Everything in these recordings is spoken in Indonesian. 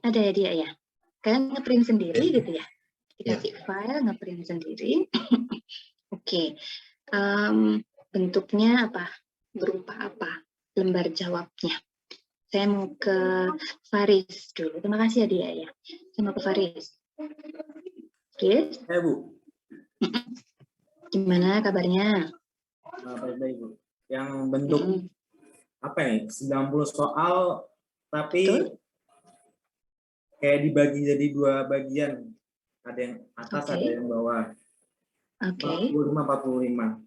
Ada ya dia ya? Kalian ngeprint sendiri gitu ya? Ya. Dikasih file, ngeprint sendiri. Oke. Bentuknya apa? Berupa apa? Lembar jawabnya. Saya mau ke Faris dulu. Terima kasih ya dia ya. Saya mau ke Faris. Faris? Bu. Gimana kabarnya? Baik-baik, Bu. Yang bentuk apa ya? 90 soal tapi Betul? kayak dibagi jadi 2 bagian. Ada yang atas, ada yang bawah. Oke. 45.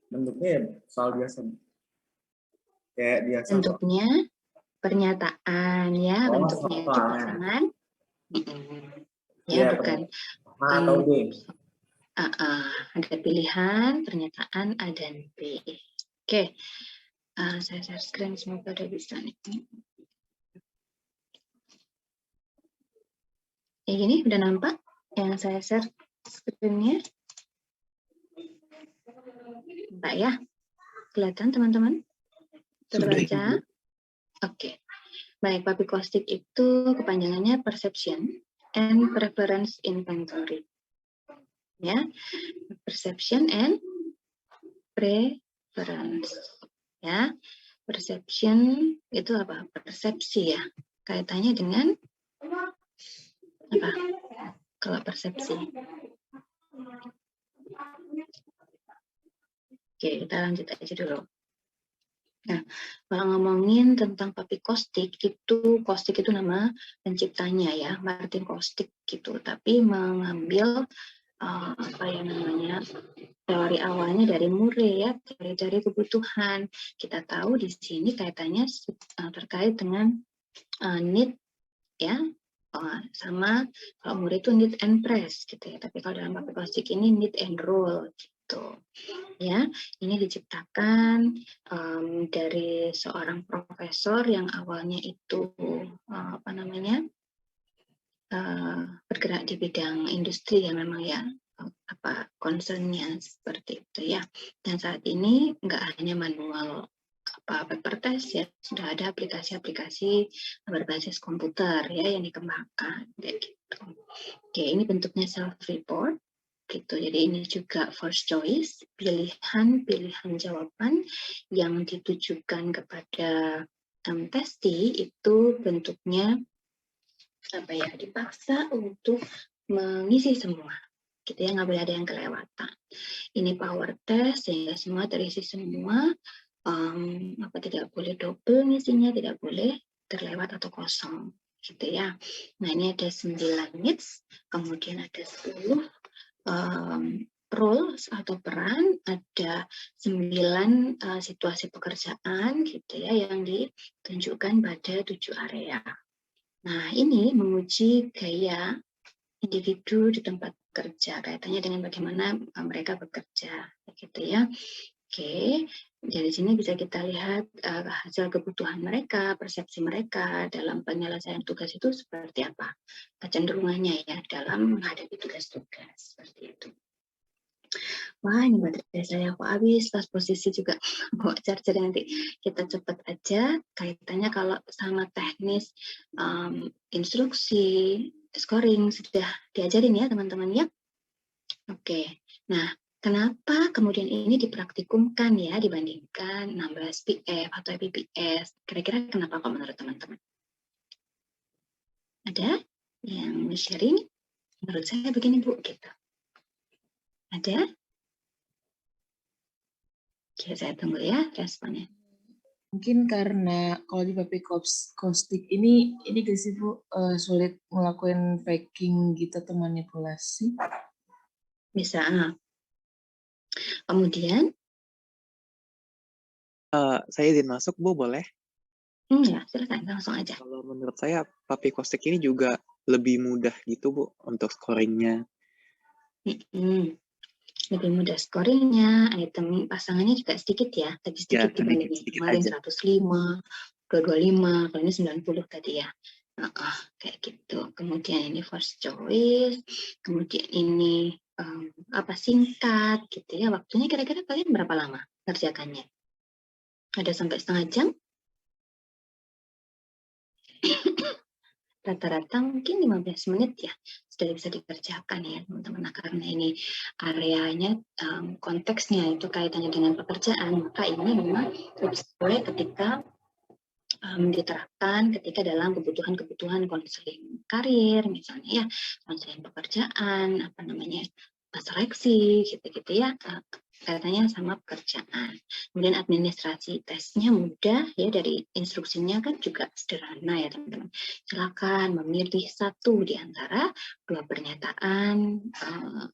Bentuknya ya soal biasa. Kayak biasa. Bentuknya pernyataan ya, bentuknya itu soalnya. pasangan. Ya, bukan. A atau B. Ada pilihan, pernyataan A dan B. Oke. Saya share screen, semoga udah bisa nih. Ya gini, udah nampak yang saya share screen-nya? Mbak ya? Kelihatan teman-teman? Terbaca? Oke. Baik, Papikostik itu kepanjangannya Perception and Preference Inventory. Ya, Perception and Preference. Ya, perception itu apa? Persepsi ya. Kaitannya dengan apa? Kalau persepsi. Oke, kita lanjut aja dulu. Nah, kalau ngomongin tentang Papikostik, Kostik itu nama penciptanya ya, Martin Kostik gitu. Tapi mengambil apa yang namanya teori awalnya dari Murray ya, teori dari kebutuhan. Kita tahu di sini kaitannya terkait dengan need ya, sama kalau Murray itu need and press gitu ya. Tapi kalau dalam Papikostik ini need and roll gitu. Ya, ini diciptakan dari seorang profesor yang awalnya itu apa namanya bergerak di bidang industri ya memang ya apa concernnya seperti itu ya. Dan saat ini nggak hanya manual paper test ya, sudah ada aplikasi-aplikasi berbasis komputer ya yang dikembangkan kayak gitu. Oke, ini bentuknya self report gitu. Jadi ini juga first choice, pilihan jawaban yang ditujukan kepada testi itu bentuknya apa ya, dipaksa untuk mengisi semua gitu ya, nggak boleh ada yang kelewatan. Ini power test sehingga semua terisi semua, apa tidak boleh double ngisinya, tidak boleh terlewat atau kosong gitu ya. Nah ini ada 9 needs, kemudian ada 10 roles atau peran, ada 9 situasi pekerjaan gitu ya yang ditunjukkan pada 7 area. Nah ini menguji gaya individu di tempat bekerja, kaitannya dengan bagaimana mereka bekerja gitu ya. Oke, dari sini bisa kita lihat hasil kebutuhan mereka, persepsi mereka dalam penyelesaian tugas itu seperti apa, kecenderungannya ya dalam menghadapi tugas-tugas seperti itu. Wah, ini baterai saya aku habis, pas posisi juga bawa charger, nanti kita cepat aja. Kaitannya kalau sama teknis instruksi, scoring sudah diajarin ya teman-teman ya. Oke, nah kenapa kemudian ini dipraktikumkan ya dibandingkan 16 PF atau PPS? Kira-kira kenapa kok menurut teman-teman? Ada yang sharing? Menurut saya begini Bu, gitu. Ada? Oke, saya tunggu ya responnya. Mungkin karena kalau di Papikostik ini gak sih Bu, sulit ngelakuin faking gitu atau manipulasi? Bisa. Kemudian? Saya izin masuk Bu, boleh? Ya, silakan langsung aja. Kalau menurut saya Papikostik ini juga lebih mudah gitu Bu untuk scoringnya. Lebih mudah scoringnya, item pasangannya juga sedikit ya, tapi sedikit Ya, dibandingin sedikit kemarin aja. 105, 225, kalau ini 90 tadi ya. Kayak gitu. Kemudian ini first choice, kemudian ini apa singkat gitu ya. Waktunya kira-kira kalian berapa lama kerjakannya? Ada sampai setengah jam? rata-rata mungkin 15 menit ya sudah bisa dikerjakan ya teman-teman. Nah, karena ini areanya konteksnya itu kaitannya dengan pekerjaan, maka ini memang boleh ketika diterapkan ketika dalam kebutuhan-kebutuhan konseling karir misalnya ya, konseling pekerjaan, apa namanya, seleksi gitu-gitu ya, kaitannya sama pekerjaan. Kemudian administrasi tesnya mudah ya, dari instruksinya kan juga sederhana ya teman-teman. Silakan memilih satu di antara dua pernyataan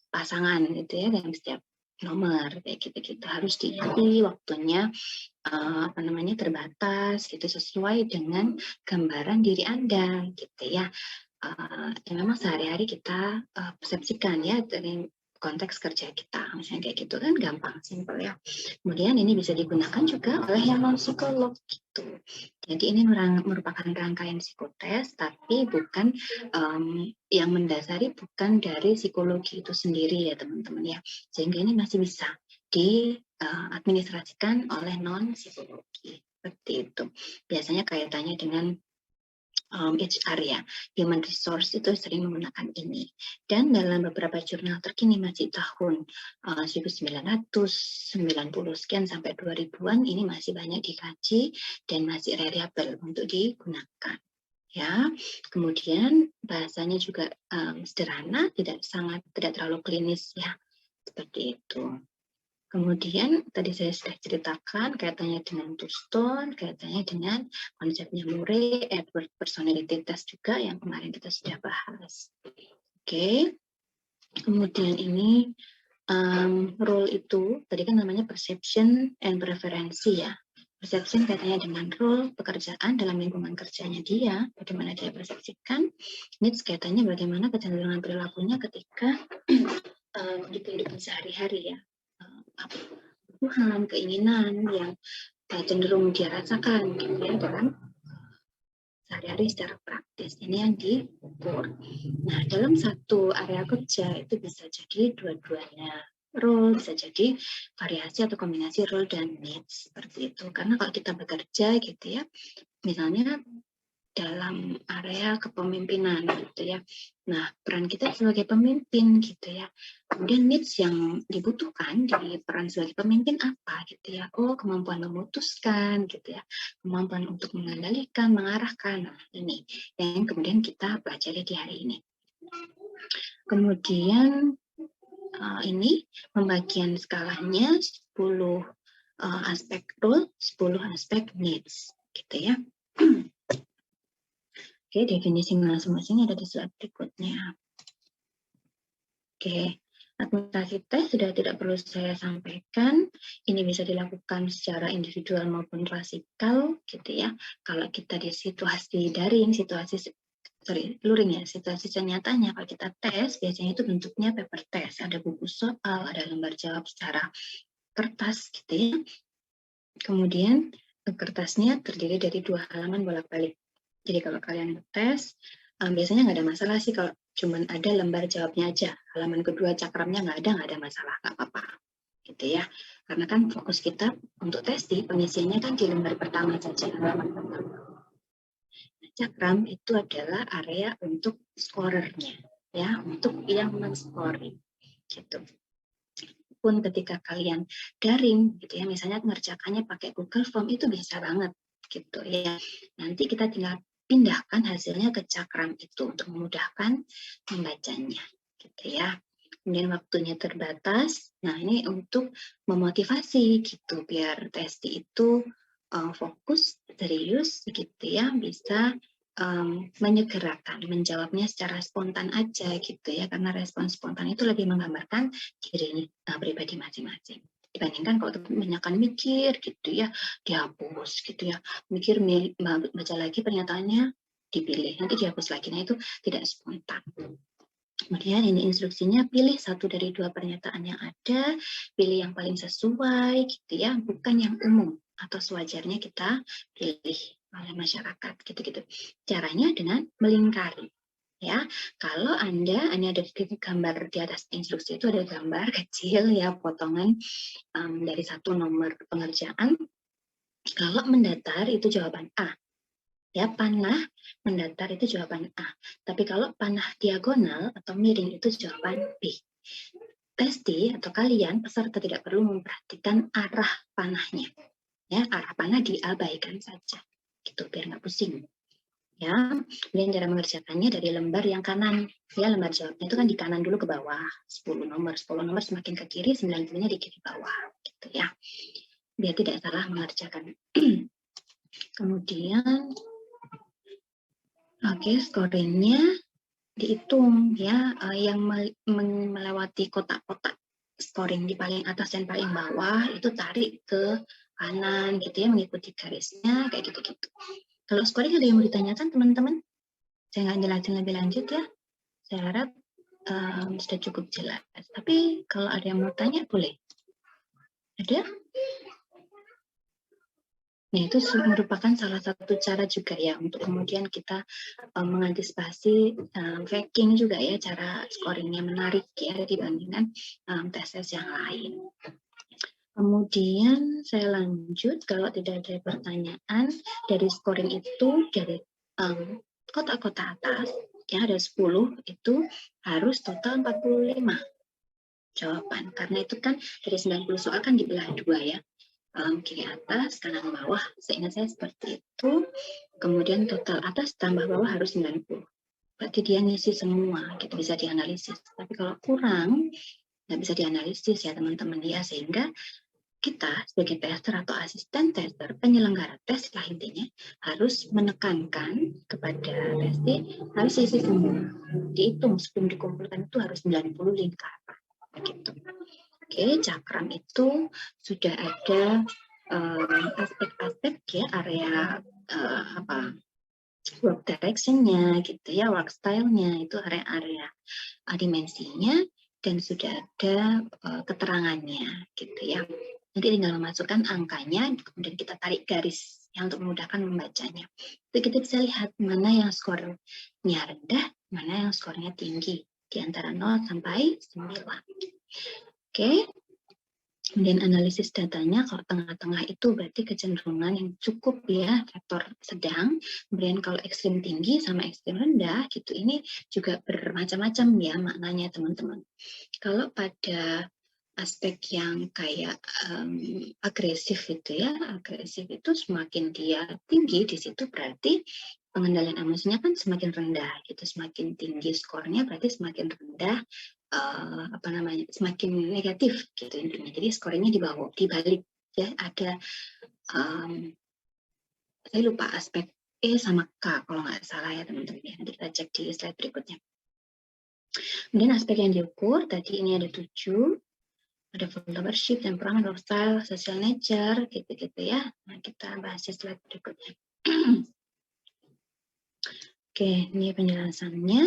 pasangan gitu ya, dalam setiap nomor kayak gitu-gitu, harus diisi waktunya apa namanya, terbatas gitu, sesuai dengan gambaran diri Anda gitu ya. Yang memang sehari-hari kita persepsikan ya dari konteks kerja kita, misalnya kayak gitu kan gampang, simpel ya. Kemudian ini bisa digunakan juga oleh yang non psikolog gitu. Jadi ini merupakan rangkaian psikotes, tapi bukan yang mendasari bukan dari psikologi itu sendiri ya teman-teman ya. Sehingga ini masih bisa diadministrasikan oleh non psikologi seperti itu. Biasanya kaitannya dengan HR ya, Human Resource itu sering menggunakan ini. Dan dalam beberapa jurnal terkini masih tahun 1990 sekian sampai 2000-an ini masih banyak dikaji dan masih reliable untuk digunakan. Ya, kemudian bahasanya juga sederhana, tidak terlalu klinis ya, seperti itu. Kemudian tadi saya sudah ceritakan kaitannya dengan two-stone, kaitannya dengan konsepnya Murray, Edward Personality Test juga yang kemarin kita sudah bahas. Oke, kemudian ini role itu tadi kan namanya perception and preferensi ya. Perception kaitannya dengan role pekerjaan dalam lingkungan kerjanya dia, bagaimana dia persepsikan. Needs kaitannya bagaimana kecenderungan perilakunya ketika di kehidupan sehari-hari ya. Kebutuhan, keinginan yang cenderung dia rasakan gitu ya dalam sehari-hari secara praktis. Ini yang diukur. Nah, dalam satu area kerja itu bisa jadi dua-duanya role, bisa jadi variasi atau kombinasi role dan needs seperti itu. Karena kalau kita bekerja gitu ya, misalnya dalam area kepemimpinan gitu ya. Nah, peran kita sebagai pemimpin gitu ya. Kemudian needs yang dibutuhkan di peran sebagai pemimpin apa gitu ya. Oh, kemampuan memutuskan gitu ya. Kemampuan untuk mengendalikan, mengarahkan. Nah, ini yang kemudian kita pelajari di hari ini. Kemudian ini pembagian skalanya 10 aspek role, 10 aspek needs gitu ya. Oke, definisi masing-masing ada di slide berikutnya. Oke, administrasi tes sudah tidak perlu saya sampaikan. Ini bisa dilakukan secara individual maupun klasikal, gitu ya. Kalau kita di situasi daring, luring ya, situasi senyatanya, kalau kita tes, biasanya itu bentuknya paper test. Ada buku soal, ada lembar jawab secara kertas, gitu ya. Kemudian kertasnya terdiri dari 2 halaman bolak-balik. Jadi kalau kalian tes, biasanya nggak ada masalah sih kalau cuma ada lembar jawabnya aja. Halaman kedua cakramnya nggak ada masalah, nggak apa-apa. Gitu ya. Karena kan fokus kita untuk tes di pengisiannya kan di lembar pertama saja, halaman pertama. Nah, cakram itu adalah area untuk scorernya, ya, untuk yang men-scoring. Gitu. Pun ketika kalian daring, gitu ya, misalnya mengerjakannya pakai Google Form itu bisa banget, gitu ya. Nanti kita tinggal pindahkan hasilnya ke cakram itu untuk memudahkan membacanya, gitu ya. Kemudian waktunya terbatas. Nah, ini untuk memotivasi gitu biar testi itu fokus, serius gitu ya, bisa menyegerakan, menjawabnya secara spontan aja gitu ya, karena respon spontan itu lebih menggambarkan diri pribadi masing-masing. Dibandingkan kalau kebanyakan mikir gitu ya, dihapus gitu ya, mikir baca lagi pernyataannya dipilih, nanti dihapus lagi, nah itu tidak spontan. Kemudian ini instruksinya, pilih satu dari 2 pernyataan yang ada, pilih yang paling sesuai gitu ya, bukan yang umum atau sewajarnya kita pilih oleh masyarakat gitu-gitu. Caranya dengan melingkari. Ya, kalau Anda, ini ada gambar di atas instruksi itu ada gambar kecil ya, potongan dari satu nomor pengerjaan. Kalau mendatar itu jawaban A. Ya, panah mendatar itu jawaban A. Tapi kalau panah diagonal atau miring itu jawaban B. Testi atau kalian peserta tidak perlu memperhatikan arah panahnya. Ya, arah panah diabaikan saja. Gitu, biar nggak pusing. Ya, kemudian cara mengerjakannya dari lembar yang kanan. Ya, lembar jawabnya itu kan di kanan dulu ke bawah. 10 nomor semakin ke kiri, 90-nya di kiri bawah. Gitu ya. Biar tidak salah mengerjakan. Kemudian oke, scoringnya dihitung ya, yang melewati kotak-kotak scoring di paling atas dan paling bawah itu tarik ke kanan gitu ya, mengikuti garisnya kayak gitu-gitu. Kalau scoring ada yang mau ditanyakan teman-teman? Saya nggak jelasin lebih lanjut ya. Saya harap sudah cukup jelas. Tapi kalau ada yang mau tanya boleh. Ada? Nah, itu merupakan salah satu cara juga ya untuk kemudian kita mengantisipasi tracking juga ya, cara scoringnya menarik ya dibandingkan tes-tes yang lain. Kemudian saya lanjut, kalau tidak ada pertanyaan, dari scoring itu dari kotak-kotak atas ya ada 10 itu harus total 45 jawaban, karena itu kan dari 90 soal kan dibelah 2 ya. Kiri atas, kanan bawah, seingat saya seperti itu. Kemudian total atas tambah bawah harus 90. Berarti dia ngisi semua, gitu bisa dianalisis. Tapi kalau kurang, nggak bisa dianalisis ya teman-teman ya, sehingga kita sebagai tester atau asisten tester, penyelenggara tes lah intinya, harus menekankan kepada testi harus isi semua. Dihitung sebelum dikumpulkan itu harus 90 lingkaran. Gitu. Oke, cakram itu sudah ada aspek-aspek ya, area work direction-nya gitu ya, work style-nya itu area-area dimensinya, dan sudah ada keterangannya gitu ya. Nanti tinggal memasukkan angkanya, kemudian kita tarik garis yang untuk memudahkan membacanya. Jadi kita bisa lihat mana yang skornya rendah, mana yang skornya tinggi di antara 0 sampai 9. Oke, kemudian analisis datanya, kalau tengah-tengah itu berarti kecenderungan yang cukup ya, faktor sedang. Kemudian kalau ekstrim tinggi sama ekstrim rendah, gitu ini juga bermacam-macam ya maknanya teman-teman. Kalau pada aspek yang kayak agresif itu ya, agresif itu semakin dia tinggi di situ berarti pengendalian emosinya kan semakin rendah gitu, semakin tinggi skornya berarti semakin rendah semakin negatif gitu intinya. Jadi skornya dibalik ya, ada saya lupa aspek E sama K kalau nggak salah ya teman-teman ya, nanti kita cek di slide berikutnya. Kemudian aspek yang diukur tadi ini ada 7, ada followership, temperament, lifestyle, social nature gitu-gitu ya. Nah, kita bahas di slide berikutnya. Oke, ini penjelasannya.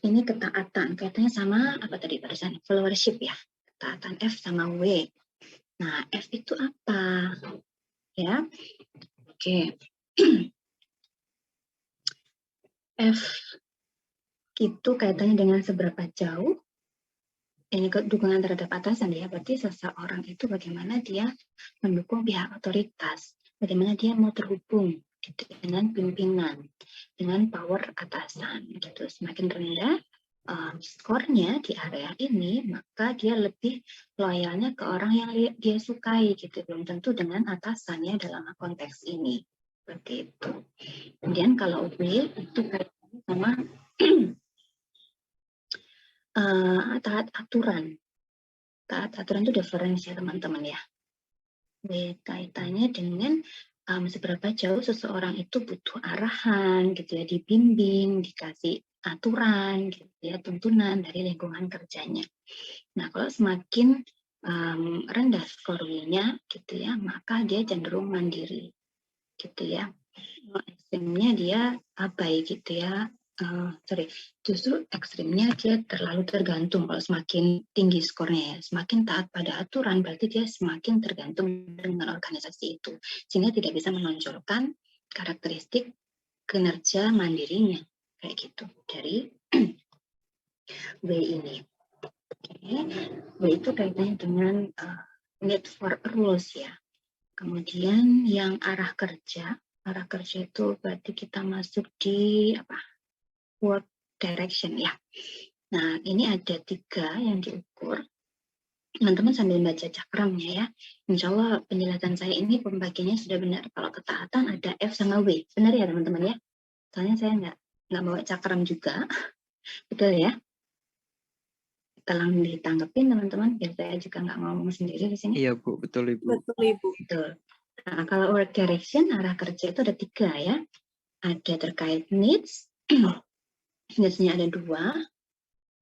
Ini ketaatan, kaitannya sama apa tadi barusan, followership ya, ketaatan F sama W. Nah, F itu apa? Ya, oke. F itu kaitannya dengan seberapa jauh ini dukungan terhadap atasan ya, berarti seseorang itu bagaimana dia mendukung pihak otoritas, bagaimana dia mau terhubung gitu, dengan pimpinan, dengan power atasan gitu. Semakin rendah skornya di area ini, maka dia lebih loyalnya ke orang yang dia sukai gitu, belum tentu dengan atasannya dalam konteks ini. Seperti itu. Kemudian kalau W itu kaitannya sama taat aturan. Taat aturan itu difference ya teman-teman ya. Kaitannya dengan seberapa jauh seseorang itu butuh arahan gitu ya, dibimbing, dikasih aturan gitu ya, tuntunan dari lingkungan kerjanya. Nah, kalau semakin rendah skornya gitu ya, maka dia cenderung mandiri gitu ya. Ekstrimnya dia abai gitu ya. Justru ekstrimnya dia terlalu tergantung. Kalau semakin tinggi skornya ya, semakin taat pada aturan berarti dia semakin tergantung dengan organisasi itu, sehingga tidak bisa menonjolkan karakteristik kinerja mandirinya kayak gitu dari W ini. W itu kaitannya dengan need for rules ya. Kemudian yang arah kerja arah kerja itu berarti kita masuk di apa? Work direction ya. Nah, ini ada 3 yang diukur. Teman-teman sambil baca cakramnya ya. Insya Allah penjelasan saya ini pembagiannya sudah benar. Kalau ketaatan ada F sama W. Benar ya teman-teman ya? Soalnya saya nggak bawa cakram juga. Betul ya? Tolong ditanggepin teman-teman, biar saya juga nggak ngomong sendiri di sini. Iya Bu, betul Ibu. Betul Ibu. Betul. Nah, kalau work direction, arah kerja itu ada 3 ya. Ada terkait needs, needs-nya ada 2.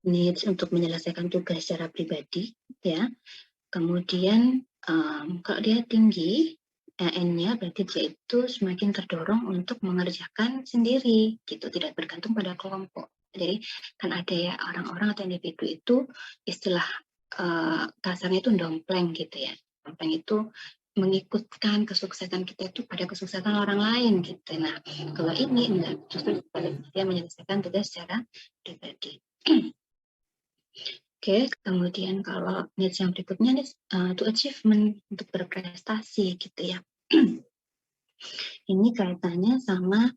Needs untuk menyelesaikan tugas secara pribadi, ya. Kemudian kalau dia tinggi, N-nya berarti dia itu semakin terdorong untuk mengerjakan sendiri, gitu, tidak bergantung pada kelompok. Jadi kan ada ya orang-orang atau individu itu istilah kasarnya itu dompleng gitu ya. Dompleng itu mengikutkan kesuksesan kita itu pada kesuksesan orang lain gitu. Nah, kalau ini enggak, justru dia menyelesaikan tugas secara pribadi. Oke, kemudian kalau needs yang berikutnya nih to achievement, untuk berprestasi gitu ya. Ini kaitannya sama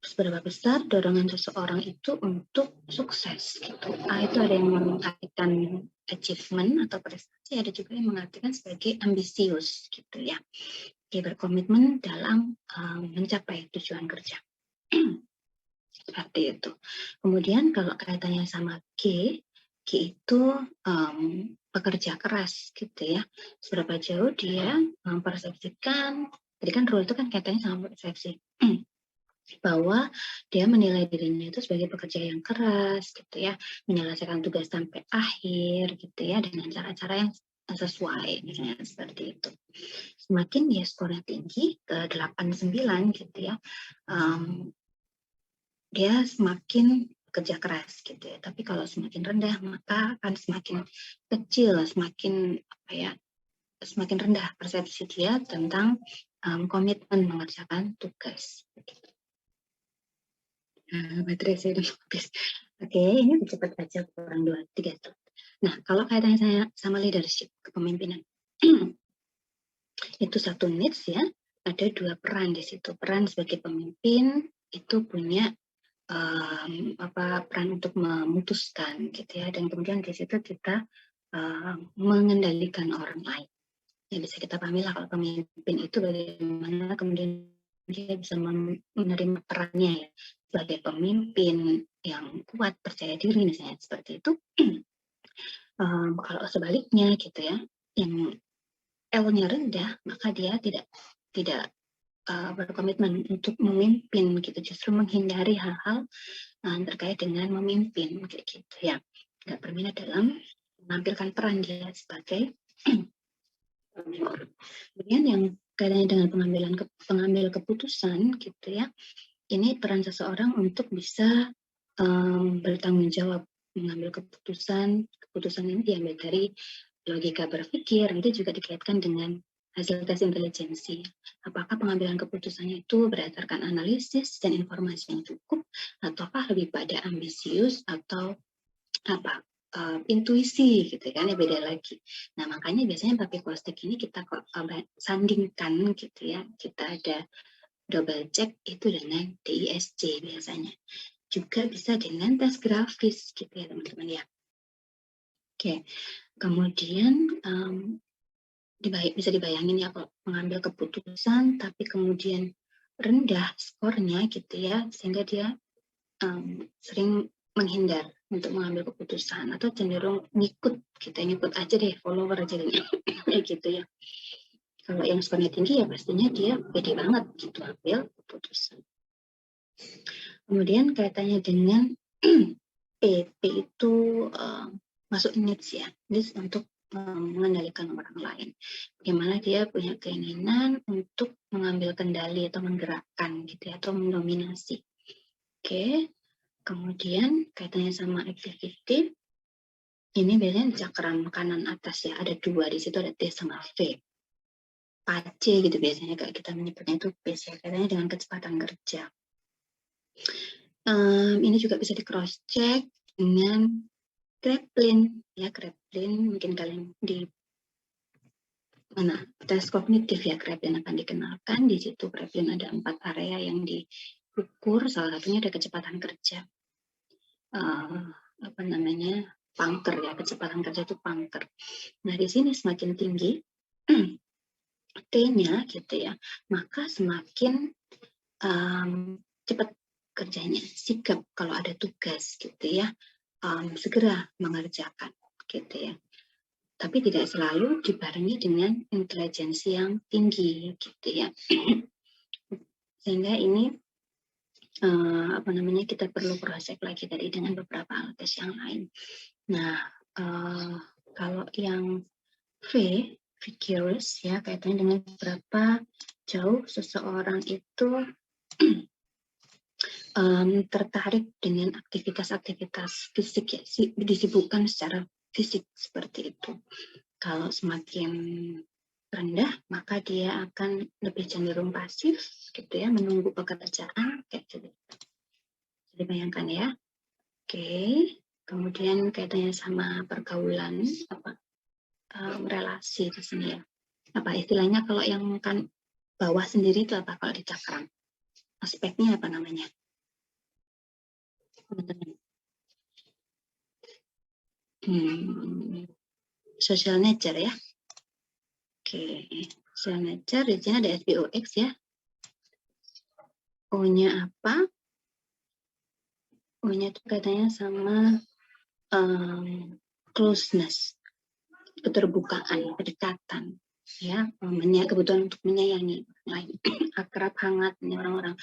seberapa besar dorongan seseorang itu untuk sukses gitu. Itu ada yang mengartikan achievement atau prestasi, ada juga yang mengartikan sebagai ambisius gitu ya. Dia berkomitmen dalam mencapai tujuan kerja. Seperti itu. Kemudian kalau kaitannya sama G itu pekerja keras gitu ya. Seberapa jauh dia mempersepsikan, jadi kan role itu kan kaitannya sama persepsi. Bahwa dia menilai dirinya itu sebagai pekerja yang keras gitu ya, menyelesaikan tugas sampai akhir gitu ya, dengan cara-cara yang sesuai, misalnya seperti itu. Semakin dia skornya tinggi ke 89 gitu ya, dia semakin kerja keras gitu ya. Tapi kalau semakin rendah maka akan semakin kecil, semakin semakin rendah persepsi dia tentang komitmen mengerjakan tugas. Baterai saya udah habis. Oke, ini cepat aja, kurang 2-3 slide. Nah, kalau kaitannya saya sama leadership, kepemimpinan, itu satu needs ya, ada 2 peran di situ. Peran sebagai pemimpin itu punya peran untuk memutuskan gitu ya, dan kemudian di situ kita mengendalikan orang lain. Ya, bisa kita pahami lah kalau pemimpin itu bagaimana kemudian dia bisa menerima perannya ya, sebagai pemimpin yang kuat, percaya diri misalnya seperti itu. Kalau sebaliknya gitu ya, yang L-nya rendah, maka dia tidak berkomitmen untuk memimpin gitu, justru menghindari hal-hal terkait dengan memimpin kayak gitu ya, nggak berminat dalam menampilkan peran dia sebagai pemimpin. Kemudian yang kaitannya dengan pengambil keputusan gitu ya, ini peran seseorang untuk bisa bertanggung jawab mengambil keputusan ini diambil dari logika berpikir, itu juga dikaitkan dengan hasil tes intelijensi. Apakah pengambilan keputusannya itu berdasarkan analisis dan informasi yang cukup, ataukah lebih pada ambisius atau intuisi gitu kan ya, beda lagi. Nah, makanya biasanya pakai kostek ini kita sandingkan gitu ya. Kita ada double check itu dengan DISC biasanya. Juga bisa dengan tes grafis gitu ya teman-teman ya. Oke, kemudian bisa dibayangin ya kalau mengambil keputusan tapi kemudian rendah skornya gitu ya, sehingga dia sering menghindar untuk mengambil keputusan atau cenderung ngikut aja deh, follower aja deh kayak gitu ya. Kalau yang skornya tinggi ya pastinya dia pede banget gitu ambil keputusan. Kemudian kaitannya dengan PP itu masuk needs ya, needs untuk mengendalikan orang lain. Bagaimana dia punya keinginan untuk mengambil kendali atau menggerakkan gitu ya, atau mendominasi. Oke, kemudian kaitannya sama activity, ini biasanya di cakram kanan atas ya, ada 2 di situ, ada T sama V. PACE gitu biasanya kayak kita menyebutnya itu PACE, kaitannya dengan kecepatan kerja. Ini juga bisa di cross check dengan Kraepelin ya, Kraepelin mungkin kalian di mana tes kognitif ya, Krepin akan dikenalkan. Di situ Krepin ada 4 area yang diukur, salah satunya ada kecepatan kerja. Apa namanya, pangker ya, kecepatan kerja itu pangker. Nah di sini semakin tinggi T-nya gitu ya, maka semakin cepat kerjanya, sigap kalau ada tugas gitu ya, segera mengerjakan gitu ya. Tapi tidak selalu dibarengi dengan intelijensi yang tinggi gitu ya. Sehingga ini apa namanya, kita perlu cross-check lagi tadi dengan beberapa alat tes yang lain. Nah, kalau yang V, vigorous ya, kaitannya dengan berapa jauh seseorang itu tertarik dengan aktivitas-aktivitas fisik ya, disibukkan secara fisik seperti itu. Kalau semakin rendah, maka dia akan lebih cenderung pasif, gitu ya, menunggu pekerjaan, kayak gitu. Jadi bayangkan ya. Oke, kemudian kaitannya sama pergaulan, apa relasi di sini ya. Apa istilahnya kalau yang kan bawah sendiri itu apa kalau di cakram? Aspeknya apa namanya? Teman-teman. Social nature ya. Oke, social nature di sini ada SPOX ya. O-nya apa? O-nya itu katanya sama closeness, keterbukaan, kedekatan, ya, kebutuhan untuk menyayangi lain, akrab, hangat, ini orang-orang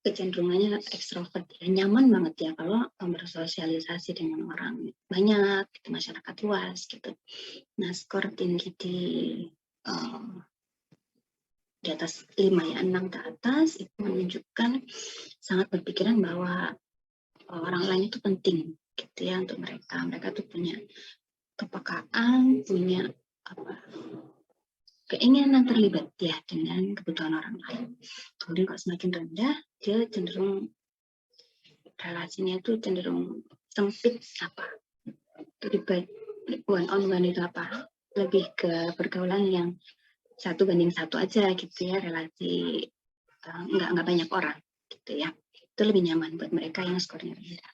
kecenderungannya ekstrovert, ya, nyaman banget ya kalau bersosialisasi dengan orang banyak, gitu, masyarakat luas, gitu. Nah, skor tinggi di atas 5 ya, 6 ke atas itu menunjukkan sangat berpikiran bahwa orang lain itu penting gitu ya untuk mereka. Mereka tuh punya kepekaan, punya keinginan terlibat ya dengan kebutuhan orang lain. Kemudian kalau semakin rendah, dia cenderung relasinya itu cenderung sempit, terlibat one on one itu apa, lebih ke pergaulan yang 1:1 aja gitu ya, relasi nggak banyak orang gitu ya. Itu lebih nyaman buat mereka yang skornya rendah.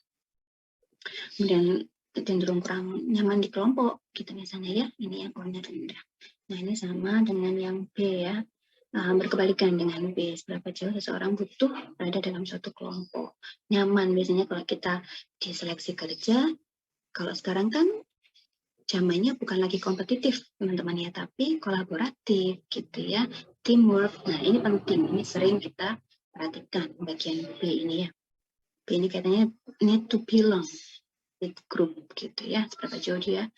Kemudian cenderung kurang nyaman di kelompok gitu misalnya ya, ini yang skornya rendah. Nah ini sama dengan yang B ya, berkebalikan dengan B, seberapa jauh seseorang butuh berada dalam suatu kelompok. Nyaman biasanya kalau kita diseleksi kerja, kalau sekarang kan zamannya bukan lagi kompetitif teman-teman ya, tapi kolaboratif gitu ya, teamwork. Nah ini penting, ini sering kita perhatikan bagian B ini ya. B ini katanya need to belong with group gitu ya, seberapa jauh dia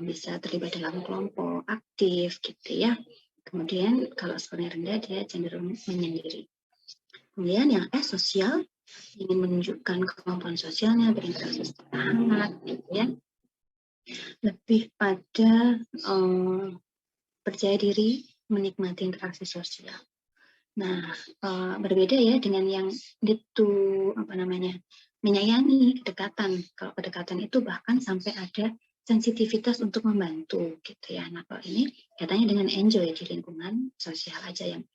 bisa terlibat dalam kelompok, aktif gitu ya. Kemudian kalau skornya rendah dia cenderung menyendiri. Kemudian yang S, sosial, ingin menunjukkan kemampuan sosialnya, berinteraksi secara hangat gitu ya. Lebih pada percaya diri, menikmati interaksi sosial. Nah, berbeda ya dengan yang itu menyayangi, kedekatan. Kalau kedekatan itu bahkan sampai ada sensitivitas untuk membantu gitu ya. Nah, kalau ini katanya dengan enjoy di lingkungan sosial aja yang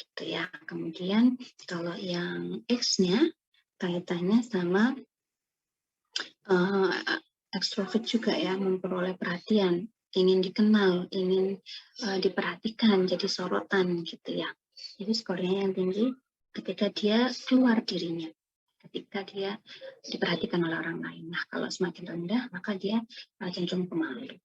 gitu ya. Kemudian kalau yang X-nya kaitannya sama ekstrovert juga ya, memperoleh perhatian, ingin dikenal, ingin diperhatikan, jadi sorotan gitu ya. Jadi skornya yang tinggi ketika dia keluar dirinya, ketika dia diperhatikan oleh orang lain. Nah kalau semakin rendah maka dia cenderung pemalu.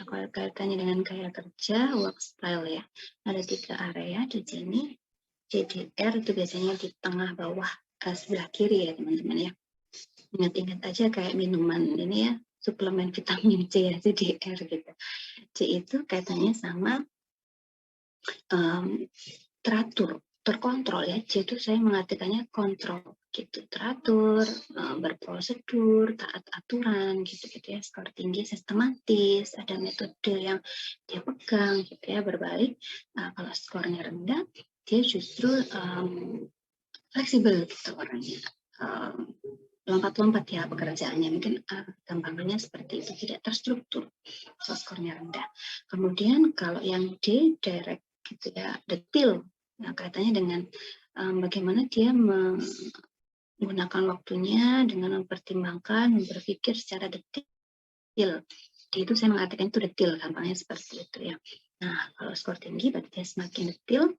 Kalau kaitannya dengan gaya kerja, work style ya, ada 3 area di sini. JDR itu biasanya di tengah bawah sebelah kiri ya teman-teman ya. Ingat-ingat aja kayak minuman ini ya, suplemen vitamin C ya, JDR gitu. C itu kaitannya sama teratur, terkontrol ya. C itu saya mengartikannya kontrol gitu, teratur, berprosedur, taat aturan gitu-gitu ya, skor tinggi, sistematis, ada metode yang dia pegang gitu ya. Berbalik kalau skornya rendah, dia justru fleksibel gitu orangnya, lompat-lompat ya pekerjaannya, mungkin gampangannya seperti itu, tidak terstruktur, so skornya rendah. Kemudian kalau yang D, direct gitu ya, detail, nah kaitannya dengan bagaimana dia menggunakan waktunya dengan mempertimbangkan, berpikir secara detail. Itu saya mengatakan itu detail, gampangnya seperti itu ya. Nah, kalau skor tinggi berarti dia semakin detail,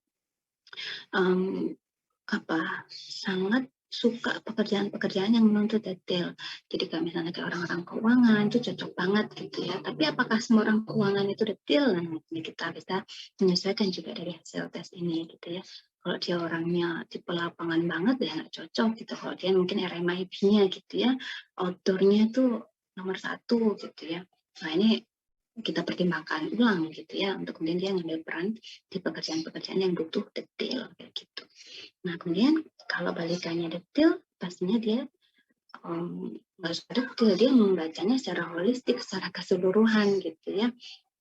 sangat suka pekerjaan-pekerjaan yang menuntut detail. Jadi kalau misalnya kayak orang-orang keuangan itu cocok banget gitu ya. Tapi apakah semua orang keuangan itu detail? Nah, ini kita bisa menyesuaikan juga dari hasil tes ini gitu ya. Kalau dia orangnya tipe lapangan banget ya nggak cocok gitu. Kalau dia mungkin RMIB-nya gitu ya, outdoor-nya itu nomor 1 gitu ya. Nah ini kita pertimbangkan ulang gitu ya untuk kemudian dia ngambil peran di pekerjaan-pekerjaan yang butuh detail kayak gitu. Nah kemudian kalau balikannya detail, pastinya dia nggak usah detail, dia membacanya secara holistik, secara keseluruhan gitu ya.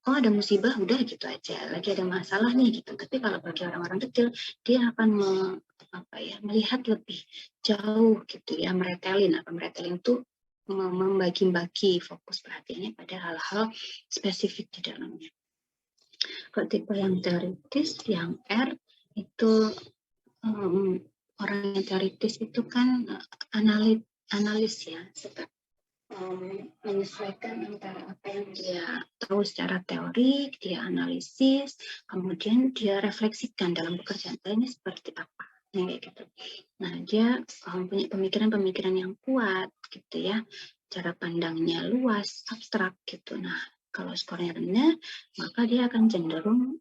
Oh ada musibah, udah gitu aja. Lagi ada masalah nih gitu. Tapi kalau bagi orang-orang detail, dia akan melihat lebih jauh gitu ya, meretelin itu membagi-bagi fokus perhatiannya pada hal-hal spesifik di dalamnya. Kalau tipe yang teoritis, yang R itu orang yang teoritis itu kan analis ya, menyesuaikan antara apa yang dia tahu secara teori, dia analisis, kemudian dia refleksikan dalam pekerjaan ini seperti apa, kayak gitu. Nah dia punya pemikiran-pemikiran yang kuat, gitu ya, cara pandangnya luas, abstrak gitu. Nah kalau skornya rendah, maka dia akan cenderung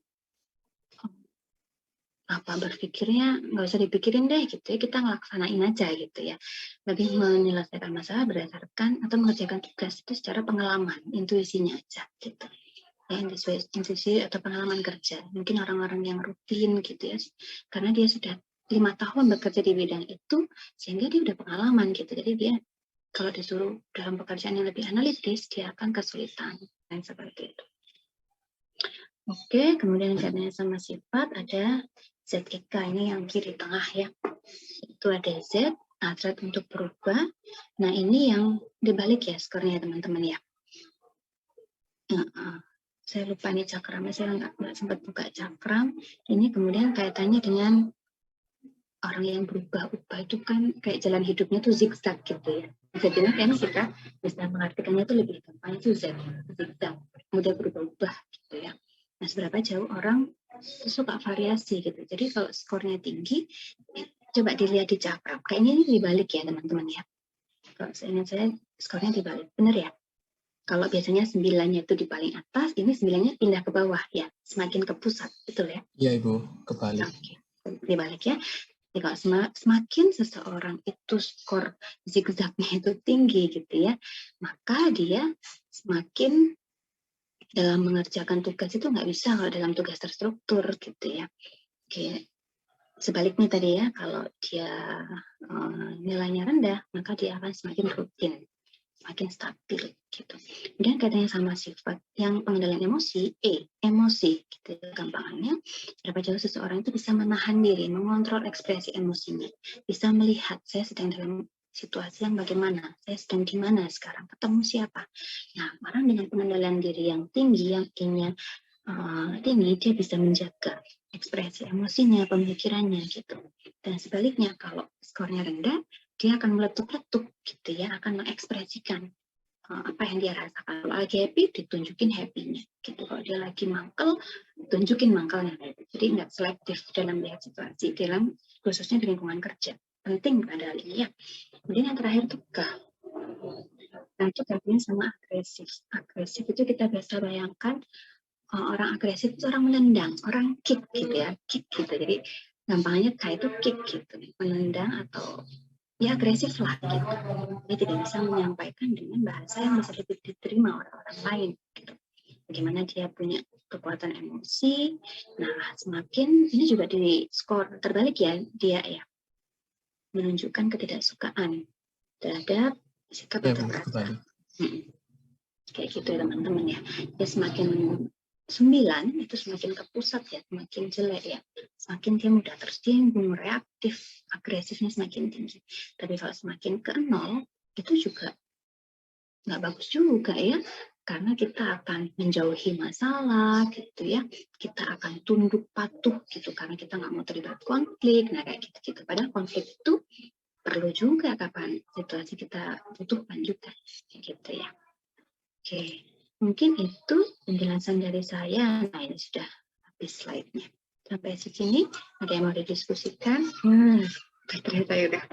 berpikirnya nggak usah dipikirin deh gitu ya, kita ngelaksanain aja gitu ya, lebih menyelesaikan masalah berdasarkan atau mengerjakan tugas itu secara pengalaman, intuisinya aja gitu ya, intuisi atau pengalaman kerja. Mungkin orang-orang yang rutin gitu ya, karena dia sudah 5 tahun bekerja di bidang itu sehingga dia udah pengalaman gitu, jadi dia kalau disuruh dalam pekerjaan yang lebih analitis dia akan kesulitan dan seperti itu. Oke, kemudian katanya sama sifat ada ZEK, ini yang kiri tengah ya. Itu ada Z, atret untuk berubah. Nah ini yang dibalik ya skornya teman-teman ya. Saya lupa nih cakramnya, saya nggak sempat buka cakram. Ini kemudian kaitannya dengan orang yang berubah-ubah itu kan kayak jalan hidupnya tuh zigzag gitu ya. Jadi kayaknya kita bisa mengartikannya itu lebih gampang itu zigzag, mudah berubah-ubah gitu ya. Nah, seberapa jauh orang suka variasi gitu. Jadi kalau skornya tinggi, coba dilihat di cakram. Kayaknya ini dibalik ya teman-teman ya. Kalau seingat saya skornya dibalik, benar ya? Kalau biasanya 9-nya itu di paling atas, ini 9-nya pindah ke bawah ya, semakin ke pusat, betul ya? Iya Ibu, kebalik. Oke, dibalik ya. Jadi kalau semakin seseorang itu skor zigzagnya itu tinggi gitu ya, maka dia semakin dalam mengerjakan tugas itu nggak bisa kalau dalam tugas terstruktur gitu ya. Oke. Sebaliknya tadi ya, kalau dia nilainya rendah, maka dia akan semakin rutin, semakin stabil gitu. Kemudian katanya sama sifat yang pengendalian emosi, emosi gitu gampangannya, berapa jauh seseorang itu bisa menahan diri, mengontrol ekspresi emosinya, bisa melihat saya sedang dalam situasi yang bagaimana, saya sedang di mana sekarang, ketemu siapa. Nah, orang dengan pengendalian diri yang tinggi, yang tinggi, dia bisa menjaga ekspresi emosinya, pemikirannya gitu. Dan sebaliknya kalau skornya rendah, dia akan meletup-letup gitu ya, akan mengekspresikan apa yang dia rasakan. Kalau lagi happy, ditunjukin happy-nya gitu. Kalau dia lagi mangkel, tunjukin mangkelnya. Jadi nggak selektif dalam melihat situasi, khususnya di lingkungan kerja. Penting pada hal ini ya. Kemudian yang terakhir itu Nah itu kaitannya sama agresif. Agresif itu kita biasa bayangkan orang agresif itu orang menendang, orang kick gitu ya, kick gitu. Jadi gampangnya kayak itu kick gitu, menendang atau ya agresif lah gitu. Dia tidak bisa menyampaikan dengan bahasa yang bisa lebih diterima oleh orang lain gitu. Bagaimana dia punya kekuatan emosi. Nah semakin ini juga di skor terbalik ya, dia ya menunjukkan ketidaksukaan terhadap sikap atau perasaan. Kayak gitu ya teman-teman ya. Dia semakin 9 itu semakin ke pusat ya, semakin jelek ya, semakin dia mudah tersinggung, reaktif, agresifnya semakin tinggi. Tapi kalau semakin ke 0, itu juga nggak bagus juga ya, karena kita akan menjauhi masalah gitu ya, kita akan tunduk patuh gitu karena kita nggak mau terlibat konflik. Nah kayak gitu. Padahal konflik itu perlu juga kapan situasi kita butuhkan juga gitu ya. Oke, mungkin itu penjelasan dari saya. Nah ini sudah habis slide-nya. Sampai sini ada yang mau didiskusikan? Ternyata ya udah.